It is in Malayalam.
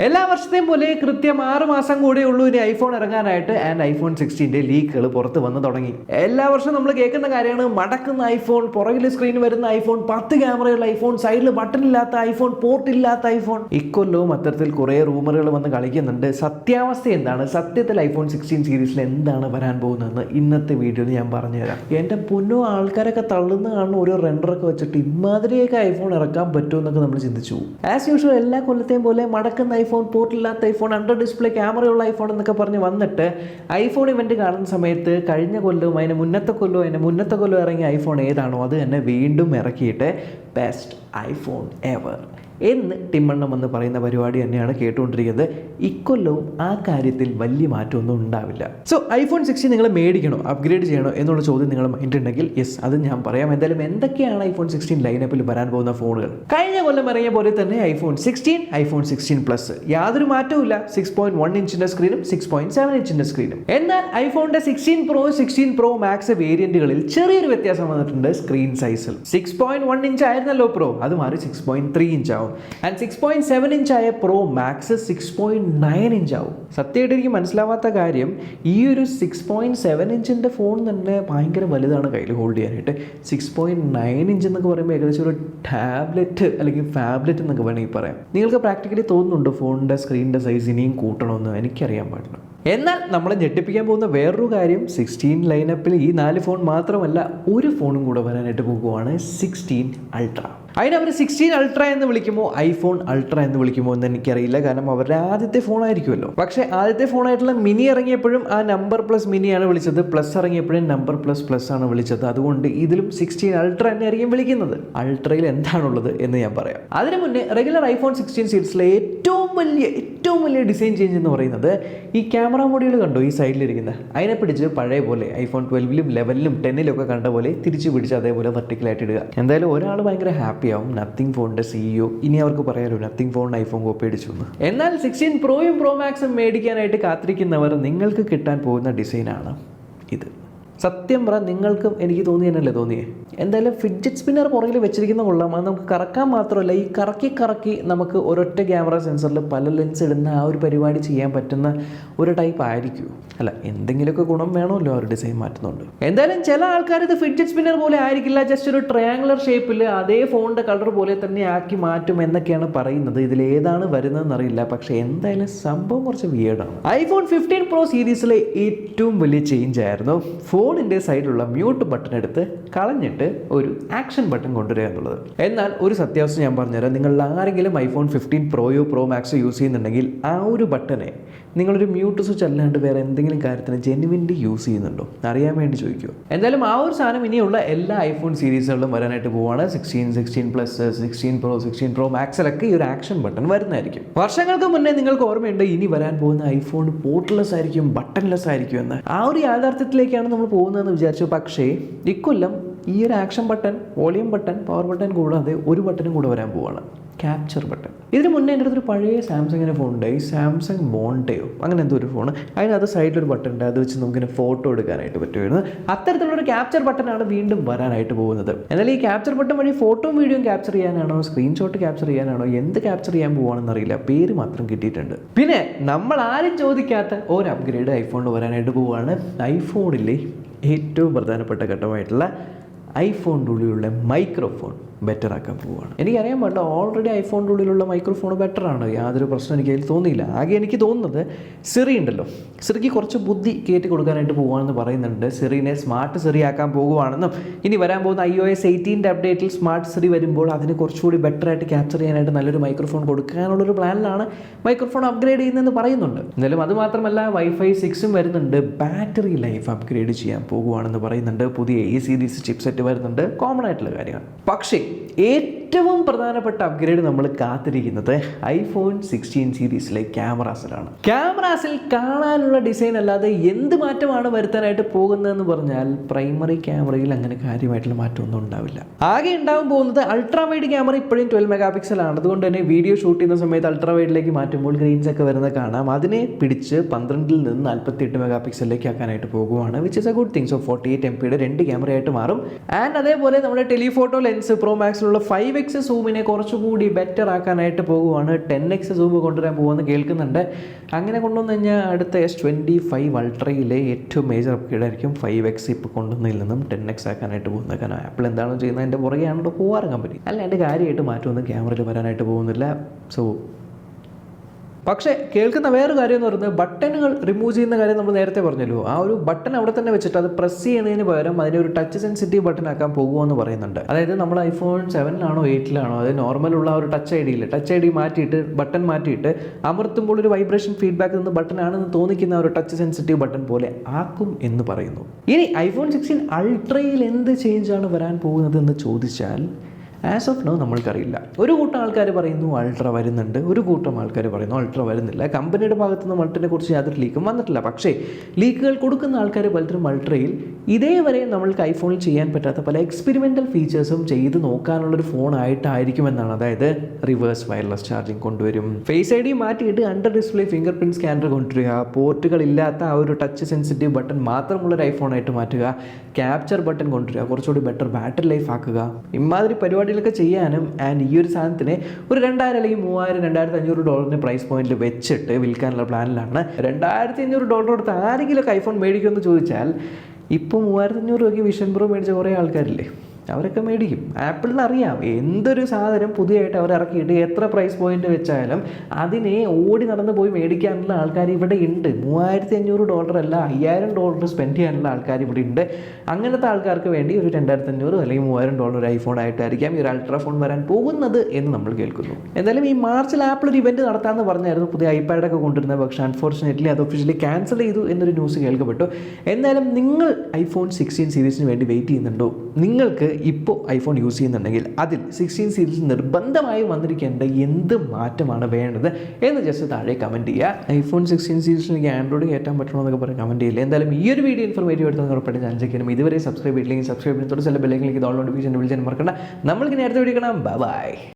എല്ലാ വർഷത്തെയും പോലെ കൃത്യം 6 മാസം കൂടെ ഉള്ളൂ ഇനി ഐഫോൺ ഇറങ്ങാനായിട്ട്. ആൻഡ് ഐഫോൺ 16 ലീക്കുകൾ പുറത്ത് വന്ന് തുടങ്ങി. എല്ലാ വർഷവും നമ്മൾ കേൾക്കുന്ന കാര്യമാണ്, മടക്കുന്ന ഐഫോൺ, പുറകിൽ സ്ക്രീൻ വരുന്ന ഐഫോൺ, 10 ക്യാമറയുള്ള ഐഫോൺ, സൈഡിൽ ബട്ടൺ ഇല്ലാത്ത ഐഫോൺ, പോർട്ട് ഇല്ലാത്ത ഐഫോൺ. ഇക്കൊല്ലവും അത്തരത്തിൽ കുറേ റൂമറുകൾ വന്ന് കളിക്കുന്നുണ്ട്. സത്യാവസ്ഥ എന്താണ്, സത്യത്തിൽ ഐഫോൺ 16 സീരീസിൽ എന്താണ് വരാൻ പോകുന്നതെന്ന് ഇന്നത്തെ വീഡിയോയിൽ ഞാൻ പറഞ്ഞുതരാം. എൻ്റെ പൊന്നോ, ആൾക്കാരൊക്കെ തള്ളുന്ന കാണുന്ന ഓരോ റെൻഡറൊക്കെ വെച്ചിട്ട് ഇമാതിരിയൊക്കെ ഐഫോൺ ഇറക്കാൻ പറ്റുമെന്നൊക്കെ നമ്മൾ ചിന്തിച്ചു. ആസ് യൂഷ്വൽ എല്ലാ കൊല്ലത്തെയും പോലെ മടക്കുന്ന ഐഫോൺ, പോർട്ടില്ലാത്ത ഐഫോൺ, അണ്ടർ ഡിസ്പ്ലേ ക്യാമറയുള്ള ഐഫോൺ എന്നൊക്കെ പറഞ്ഞ് വന്നിട്ട് ഐഫോൺ ഇവന്റ് കാണുന്ന സമയത്ത് കഴിഞ്ഞ കൊല്ലവും അതിന് മുന്നത്തെ കൊല്ലവും ഇറങ്ങിയ ഐഫോൺ ഏതാണോ അത് തന്നെ വീണ്ടും ഇറക്കിയിട്ട് ബെസ്റ്റ് ഐഫോൺ എവർ എന്ന് ടിമ്മണ്ണം എന്ന് പറയുന്ന പരിപാടി തന്നെയാണ് കേട്ടുകൊണ്ടിരിക്കുന്നത്. ഇക്കൊല്ലവും ആ കാര്യത്തിൽ വലിയ മാറ്റമൊന്നും ഉണ്ടാവില്ല. സോ ഐഫോൺ 16 നിങ്ങൾ മേടിക്കണോ, അപ്ഗ്രേഡ് ചെയ്യണോ എന്നുള്ള ചോദ്യം നിങ്ങൾ മൈൻഡ് ഉണ്ടെങ്കിൽ യെസ്, അത് ഞാൻ പറയാം. എന്തായാലും എന്തൊക്കെയാണ് ഐഫോൺ 16 ലൈനപ്പിൽ വരാൻ പോകുന്ന ഫോണുകൾ? കഴിഞ്ഞ കൊല്ലം ഇറങ്ങിയ പോലെ തന്നെ ഐഫോൺ 16, ഐഫോൺ 16 പ്ലസ്, യാതൊരു മാറ്റവും ഇല്ല. 6.1 ഇഞ്ചിന്റെ സ്ക്രീനും 6.7 ഇഞ്ചിന്റെ സ്ക്രീനും. എന്നാൽ ഐഫോണിന്റെ 16 പ്രോ, 16 പ്രോ മാക്സ് വേരിയന്റുകളിൽ ചെറിയൊരു വ്യത്യാസം വന്നിട്ടുണ്ട് സ്ക്രീൻ സൈസിൽ. 6.1 ഇഞ്ച് ആയിരുന്നല്ലോ പ്രോ, അത് മാറി 6.3 ഇഞ്ച് ആവും. ആൻഡ് 6.7 ഇഞ്ച് ആയ പ്രോ മാക്സ് 6.9 ഇഞ്ച് ആവും. സത്യമായിട്ട് എനിക്ക് മനസ്സിലാവാത്ത കാര്യം, ഈ ഒരു 6.7 ഇഞ്ചിൻ്റെ ഫോൺ തന്നെ ഭയങ്കര വലുതാണ് കയ്യിൽ ഹോൾഡ് ചെയ്യാനായിട്ട്. 6.9 ഇഞ്ച് എന്നൊക്കെ പറയുമ്പോൾ ഏകദേശം ഒരു ടാബ്ലറ്റ് അല്ലെങ്കിൽ ഫാബ്ലറ്റ് എന്നൊക്കെ വേണമെങ്കിൽ പറയാം. നിങ്ങൾക്ക് പ്രാക്ടിക്കലി തോന്നുന്നുണ്ടോ ഫോണിൻ്റെ സ്ക്രീനിൻ്റെ സൈസ് ഇനിയും കൂട്ടണമെന്ന്? എനിക്കറിയാൻ പാടില്ല. എന്നാൽ നമ്മളെ ഞെട്ടിപ്പിക്കാൻ പോകുന്ന വേറൊരു കാര്യം, 16 ലൈനപ്പിൽ ഈ 4 ഫോൺ മാത്രമല്ല, ഒരു ഫോണും കൂടെ വരാനായിട്ട് പോകുവാണ്, 16 അൾട്ര. അതിനവർ 16 അൾട്ര എന്ന് വിളിക്കുമോ ഐഫോൺ അൾട്ര എന്ന് വിളിക്കുമോ എന്ന് എനിക്കറിയില്ല. കാരണം അവരുടെ ആദ്യത്തെ ഫോൺ ആയിരിക്കുമല്ലോ. പക്ഷേ ആദ്യത്തെ ഫോണായിട്ടുള്ള മിനി ഇറങ്ങിയപ്പോഴും ആ നമ്പർ പ്ലസ് മിനിയാണ് വിളിച്ചത്, പ്ലസ് ഇറങ്ങിയപ്പോഴും നമ്പർ പ്ലസ് പ്ലസ് ആണ് വിളിച്ചത്. അതുകൊണ്ട് ഇതിലും 16 അൾട്ര തന്നെ ആയിരിക്കും വിളിക്കുന്നത്. അൾട്രയിൽ എന്താണുള്ളത് എന്ന് ഞാൻ പറയാം. അതിനു മുന്നേ റെഗുലർ ഐഫോൺ 16 സീരീസിലെ ഏറ്റവും വലിയ ഡിസൈൻ ചേഞ്ച് എന്ന് പറയുന്നത് ഈ ക്യാമറ മോഡ്യൂൾ കണ്ടോ ഈ സൈഡിലിരിക്കുന്നത്, അതിനെ പിടിച്ച് പഴയ പോലെ ഐഫോൺ 12ലും 11ലും 10ലും ഒക്കെ കണ്ട പോലെ തിരിച്ചു പിടിച്ച് അതേപോലെ വെർട്ടിക്കലായിട്ട് ഇടുക. എന്തായാലും ഒരാൾ ഭയങ്കര ഹാപ്പി ആവും, നത്തിങ് ഫോണിന്റെ CEO. ഇനി അവർക്ക് പറയാലോ നത്തിങ് ഫോണിന് ഐഫോൺ കോപ്പി അടിച്ചു എന്ന്. എന്നാൽ 16 പ്രോയും പ്രോ മാക്സും മേടിക്കാനായിട്ട് കാത്തിരിക്കുന്നവർ നിങ്ങൾക്ക് കിട്ടാൻ പോകുന്ന ഡിസൈനാണ് ഇത്. സത്യം പറ, നിങ്ങൾക്കും എനിക്ക് തോന്നിയെന്നല്ലേ തോന്നിയേ? എന്തായാലും ഫിഡ്ജറ്റ് സ്പിന്നർ പുറകിൽ വെച്ചിരിക്കുന്ന കൊള്ളാം. അത് നമുക്ക് കറക്കാൻ മാത്രമല്ല, ഈ കറക്കി നമുക്ക് ഒരൊറ്റ ക്യാമറ സെൻസറിൽ പല ലെൻസ് ഇടുന്ന ആ ഒരു പരിപാടി ചെയ്യാൻ പറ്റുന്ന ഒരു ടൈപ്പ് ആയിരിക്കും. അല്ല, എന്തെങ്കിലുമൊക്കെ ഗുണം വേണമല്ലോ ആ ഒരു ഡിസൈൻ മാറ്റുന്നുണ്ട്. എന്തായാലും ചില ആൾക്കാർ ഇത് ഫിഡ്ജറ്റ് സ്പിന്നർ പോലെ ആയിരിക്കില്ല, ജസ്റ്റ് ഒരു ട്രയാങ്കുലർ ഷേപ്പിൽ അതേ ഫോണിൻ്റെ കളർ പോലെ തന്നെ ആക്കി മാറ്റും എന്നൊക്കെയാണ് പറയുന്നത്. ഇതിലേതാണ് വരുന്നതെന്ന് അറിയില്ല. പക്ഷേ എന്തായാലും സംഭവം കുറച്ച് വിയേർഡാണ്. ഐഫോൺ 15 പ്രോ സീരീസിലെ ഏറ്റവും വലിയ ചേഞ്ച് ആയിരുന്നു ഫോണിൻ്റെ സൈഡിലുള്ള മ്യൂട്ട് ബട്ടൺ എടുത്ത് കളഞ്ഞിട്ട് ഒരു ആക്ഷൻ ബട്ടൺ കൊണ്ടുവരിക എന്നുള്ളത്. എന്നാൽ ഒരു സത്യാവസ്ഥ ഞാൻ പറഞ്ഞുതരാം. നിങ്ങൾ ആരെങ്കിലും ഐഫോൺ 15 പ്രോയോ പ്രോ മാക്സോ യൂസ് ചെയ്യുന്നുണ്ടെങ്കിൽ ആ ഒരു ബട്ടനെ നിങ്ങളൊരു മ്യൂട്ട് സ്വിച്ച് അല്ലാണ്ട് വേറെ എന്തെങ്കിലും കാര്യത്തിന് ജെന്യുവിൻലി യൂസ് ചെയ്യുന്നുണ്ടോ അറിയാൻ വേണ്ടി ചോദിക്കുമോ? എന്തായാലും ആ ഒരു സാധനം ഇനിയുള്ള എല്ലാ ഐഫോൺ സീരീസുകളിലും വരാനായിട്ട് പോവുകയാണ്. 16, 16 പ്ലസ്, 16 പ്രോ, 16 പ്രോ മാക്സിലൊക്കെ ഈ ഒരു ആക്ഷൻ ബട്ടൺ വരുന്നതായിരിക്കും. വർഷങ്ങൾക്ക് മുന്നേ നിങ്ങൾക്ക് ഓർമ്മയുണ്ട് ഇനി വരാൻ പോകുന്ന ഐഫോൺ പോർട്ട്ലെസ് ആയിരിക്കും, ബട്ടൺലെസ് ആയിരിക്കും എന്ന്. ആ ഒരു യാഥാർത്ഥ്യത്തിലേക്കാണ് നമ്മൾ പോകുന്നതെന്ന് വിചാരിച്ചു. പക്ഷേ ഇക്കൊല്ലം ഈ ഒരു action button, volume button, power button കൂടാതെ ഒരു ബട്ടനും കൂടെ വരാൻ പോവുകയാണ്, ക്യാപ്ചർ ബട്ടൺ. ഇതിന് മുന്നേ എൻ്റെ അടുത്തൊരു പഴയ സാംസങ്ങിൻ്റെ ഫോൺ ഉണ്ട്, ഈ സാംസങ് മോണ്ടയോ അങ്ങനെ എന്തോ ഒരു ഫോൺ. അതിനകത്ത് സൈഡിലൊരു ബട്ടൺ ഉണ്ട്, അത് വെച്ച് നമുക്കിങ്ങനെ ഫോട്ടോ എടുക്കാനായിട്ട് പറ്റുമായിരുന്നു. അത്തരത്തിലുള്ളൊരു ക്യാപ്ചർ ബട്ടനാണ് വീണ്ടും വരാനായിട്ട് പോകുന്നത്. എന്നാൽ ഈ ക്യാപ്ചർ ബട്ടൺ വഴി ഫോട്ടോയും വീഡിയോയും ക്യാപ്ചർ ചെയ്യാനാണോ, സ്ക്രീൻഷോട്ട് ക്യാപ്ചർ ചെയ്യാനാണോ, എന്ത് ക്യാപ്ചർ ചെയ്യാൻ പോവാണെന്ന് അറിയില്ല, പേര് മാത്രം കിട്ടിയിട്ടുണ്ട്. പിന്നെ നമ്മൾ ആരും ചോദിക്കാത്ത ഒരു അപ്ഗ്രേഡ് ഐഫോണിൽ വരാനായിട്ട് പോവുകയാണ്. ഐഫോണിലെ ഏറ്റവും പ്രധാനപ്പെട്ട ഘട്ടമായിട്ടുള്ള ഐഫോണിൻ്റെ ഉള്ളിലുള്ള മൈക്രോഫോൺ ബെറ്റർ ആക്കാൻ പോവുകയാണ്. എനിക്കറിയാൻ പാടില്ല, ഓൾറെഡി ഐഫോണിൻ്റെ ഉള്ളിലുള്ള മൈക്രോഫോൺ ബെറ്ററാണ്, യാതൊരു പ്രശ്നം എനിക്ക് അതിൽ തോന്നിയില്ല. ആകെ എനിക്ക് തോന്നുന്നത് സിറി ഉണ്ടല്ലോ, സിറിക്ക് കുറച്ച് ബുദ്ധി കയറ്റി കൊടുക്കാനായിട്ട് പോകുകയാണെന്ന് പറയുന്നുണ്ട്. സിറിനെ സ്മാർട്ട് സിറി ആക്കാൻ പോകുകയാണെന്നും ഇനി വരാൻ പോകുന്ന iOS 18 അപ്ഡേറ്റിൽ സ്മാർട്ട് സിറി വരുമ്പോൾ അതിന് കുറച്ചുകൂടി ബെറ്ററായിട്ട് ക്യാപ്ചർ ചെയ്യാനായിട്ട് നല്ലൊരു മൈക്രോഫോൺ കൊടുക്കാനുള്ളൊരു പ്ലാനിലാണ് മൈക്രോഫോൺ അപ്ഗ്രേഡ് ചെയ്യുന്നതെന്ന് പറയുന്നുണ്ട്. എന്തായാലും അത് മാത്രമല്ല Wi-Fi 6 വരുന്നുണ്ട്, ബാറ്ററി ലൈഫ് അപ്ഗ്രേഡ് ചെയ്യാൻ പോകുകയാണെന്ന് പറയുന്നുണ്ട്, പുതിയ A സീരീസ് ചിപ്സെറ്റ് വരുന്നുണ്ട്, കോമൺ ആയിട്ടുള്ള കാര്യമാണ്. പക്ഷേ ഏറ്റവും പ്രധാനപ്പെട്ട അപ്ഗ്രേഡ് നമ്മൾ കാത്തിരിക്കുന്നത് ഐഫോൺ 16 സീരീസിലെ ക്യാമറാസിലാണ്. ക്യാമറാസിൽ കാണാനുള്ള ഡിസൈൻ അല്ലാതെ എന്ത് മാറ്റമാണ് വരുത്താനായിട്ട് പോകുന്നതെന്ന് പറഞ്ഞാൽ പ്രൈമറി ക്യാമറയിൽ അങ്ങനെ കാര്യമായിട്ടുള്ള മാറ്റമൊന്നും ഉണ്ടാവില്ല. ആകെ ഉണ്ടാവാൻ പോകുന്നത് അൾട്രാ വൈഡ് ക്യാമറ ഇപ്പോഴും 12 മെഗാ പിക്സൽ ആണ്. അതുകൊണ്ട് തന്നെ വീഡിയോ ഷൂട്ട് ചെയ്യുന്ന സമയത്ത് അൾട്രാ വൈഡിലേക്ക് മാറ്റുമ്പോൾ ഗ്രെയിൻസ് ഒക്കെ വരുന്നത് കാണാം. അതിനെ പിടിച്ച് 12ൽ നിന്ന് 48 മെഗാ പിക്സലിലേക്ക് ആക്കാനായിട്ട് പോകുവാണ്, which is A good thing. So 48 MP 2 ക്യാമറയായിട്ട് മാറും. ആൻഡ് അതേപോലെ നമ്മുടെ ടെലിഫോട്ടോ ലെൻസ് പ്രോ മാക്സിലുള്ള 5 5x സൂമിനെ കുറച്ചുകൂടി ബെറ്റർ ആക്കാനായിട്ട് പോകുവാണ്. 10x സൂം കൊണ്ടുവരാൻ പോകുമെന്ന് കേൾക്കുന്നുണ്ട്. അങ്ങനെ കൊണ്ടുവന്നു കഴിഞ്ഞാൽ അടുത്ത S25 അൾട്രയിലെ ഏറ്റവും മേജർ അപ്ഗ്രേഡ് ആയിരിക്കും 5x ഇപ്പോൾ കൊണ്ടുവന്നതിൽ നിന്നും 10x ആക്കാനായിട്ട് പോകുന്നത്. കാരണം ആപ്പിൾ എന്താണോ ചെയ്യുന്നത് അതിൻ്റെ പുറകെയാണോ പോവാറ് കമ്പനി. അല്ല എൻ്റെ കാര്യമായിട്ട് മാറ്റമൊന്നും ക്യാമറയിൽ വരാനായിട്ട് പോകുന്നില്ല. സോ പക്ഷേ കേൾക്കുന്ന വേറൊരു കാര്യം എന്ന് പറയുന്നത് ബട്ടണുകൾ റിമൂവ് ചെയ്യുന്ന കാര്യം നമ്മൾ നേരത്തെ പറഞ്ഞല്ലോ. ആ ഒരു ബട്ടൺ അവിടെ തന്നെ വെച്ചിട്ട് അത് പ്രസ് ചെയ്യുന്നതിന് പകരം അതിനെ ഒരു ടച്ച് സെൻസിറ്റീവ് ബട്ടൺ ആക്കാൻ പോകുമെന്ന് പറയുന്നുണ്ട്. അതായത് നമ്മൾ iPhone 7 8 അത് നോർമലുള്ള ഒരു ടച്ച് ഐ ഡി മാറ്റിയിട്ട് ബട്ടൺ മാറ്റിയിട്ട് അമർത്തുമ്പോൾ ഒരു വൈബ്രേഷൻ ഫീഡ്ബാക്ക് നിന്ന് ബട്ടൺ ആണെന്ന് തോന്നിക്കുന്ന ഒരു ടച്ച് സെൻസിറ്റീവ് ബട്ടൺ പോലെ ആക്കും എന്ന് പറയുന്നു. ഇനി iPhone 16 അൾട്രയിൽ എന്ത് ചേഞ്ചാണ് വരാൻ പോകുന്നത് എന്ന് ചോദിച്ചാൽ ആസ് ഓഫ് നോ നമ്മൾക്കറിയില്ല. ഒരു കൂട്ടം ആൾക്കാർ പറയുന്നു അൾട്ര വരുന്നുണ്ട്, ഒരു കൂട്ടം ആൾക്കാർ പറയുന്നു അൾട്ര വരുന്നില്ല. കമ്പനിയുടെ ഭാഗത്തു നിന്ന് അൾട്രയെ കുറിച്ച് യാതൊരു ലീക്കും വന്നിട്ടില്ല. പക്ഷേ ലീക്കുകൾ കൊടുക്കുന്ന ആൾക്കാർ പലരും അൾട്രയിൽ ഇതേവരെ നമ്മൾക്ക് ഐഫോണിൽ ചെയ്യാൻ പറ്റാത്ത പല എക്സ്പെരിമെൻ്റൽ ഫീച്ചേഴ്സും ചെയ്ത് നോക്കാനുള്ളൊരു ഫോണായിട്ടായിരിക്കുമെന്നാണ്. അതായത് റിവേഴ്സ് വയർലെസ് ചാർജിങ് കൊണ്ടുവരും, ഫേസ് ഐ ഡി മാറ്റിയിട്ട് under display finger print scanner കൊണ്ടുവരിക, പോർട്ടുകളില്ലാത്ത ആ ഒരു ടച്ച് സെൻസിറ്റീവ് ബട്ടൺ മാത്രമുള്ളൊരു ഐഫോണായിട്ട് മാറ്റുക, ക്യാപ്ചർ ബട്ടൺ കൊണ്ടുവരിക, കുറച്ചുകൂടി ബെറ്റർ ബാറ്ററി ലൈഫ് ആക്കുക. ഇമാതിരി പരിപാടികളൊക്കെ ചെയ്യാനും ആൻഡ് ഈ ഒരു സാധനത്തിന് ഒരു 2000 അല്ലെങ്കിൽ 3000-2500 പ്രൈസ് പോയിന്റിൽ വെച്ചിട്ട് വിൽക്കാനുള്ള പ്ലാനിലാണ്. $2500 കൊടുത്ത് ആരെങ്കിലും ഐഫോൺ മേടിക്കുമെന്ന് ചോദിച്ചാൽ ഇപ്പോൾ 3500 രൂപയ്ക്ക് വിഷൻ പ്രോ മേടിച്ച കുറേ ആൾക്കാരില്ലേ, അവരൊക്കെ മേടിക്കും. ആപ്പിളിന് അറിയാം എന്തൊരു സാധനം പുതിയതായിട്ട് അവർ ഇറക്കിയിട്ട് എത്ര പ്രൈസ് പോയിന്റ് വെച്ചാലും അതിനെ ഓടി നടന്ന് പോയി മേടിക്കാനുള്ള ആൾക്കാർ ഇവിടെ ഉണ്ട്. $3500 അല്ല $5000 സ്പെൻഡ് ചെയ്യാനുള്ള ആൾക്കാർ ഇവിടെ ഉണ്ട്. അങ്ങനത്തെ ആൾക്കാർക്ക് വേണ്ടി ഒരു $2500 അല്ലെങ്കിൽ $3000 ഐഫോൺ ആയിട്ടായിരിക്കാം ഈ ഒരു അൾട്രാ ഫോൺ വരാൻ പോകുന്നത് എന്ന് നമ്മൾ കേൾക്കുന്നു. എന്തായാലും ഈ മാർച്ചിൽ ആപ്പിൾ ഒരു ഇവന്റ് നടത്താമെന്ന് പറഞ്ഞായിരുന്നു, പുതിയ ഐപാഡൊക്കെ കൊണ്ടുവരുന്നത്. പക്ഷേ അൺഫോർച്ചുനേറ്റ്ലി അത് ഒഫീഷ്യലി ക്യാൻസൽ ചെയ്തു എന്നൊരു ന്യൂസ് കേൾക്കപ്പെട്ടു. എന്തായാലും നിങ്ങൾ iPhone 16 സീരീസിന് വേണ്ടി വെയിറ്റ് ചെയ്യുന്നുണ്ടോ? നിങ്ങൾക്ക് ഇപ്പോൾ ഐഫോൺ യൂസ് ചെയ്യുന്നുണ്ടെങ്കിൽ അതിൽ 16 സീരീസ് നിർബന്ധമായി വന്നിരിക്കേണ്ട എന്ത് മാറ്റമാണ് വേണ്ടത് എന്ന് ജസ്റ്റ് താഴെ കമൻറ്റ് ചെയ്യുക. iPhone 16 സീരീസിൽ എനിക്ക് ആൻഡ്രോയിഡ് കയറ്റാൻ പറ്റണോ എന്നൊക്കെ പറഞ്ഞ് കമൻറ്റ് ചെയ്യില്ല. എന്തായാലും ഈ ഒരു വീഡിയോ ഇൻഫോർമേറ്റീവ് എടുത്ത് ഉറപ്പായിട്ട് ചാനൽ ചെക്ക് ചെയ്യണം. ഇതുവരെ സബ്സ്ക്രൈബ് ചെയ്തില്ലെങ്കിൽ സബ്സ്ക്രൈബ് ചെയ്യുന്ന ചില ബെല്ലൈക്കനിലേക്ക് ഡൗൺലോഡ് വിളിക്കാൻ മറക്കണ്ട. നമ്മൾക്ക് നേരത്തെ വീഡിയോ കാണാം. ബൈ.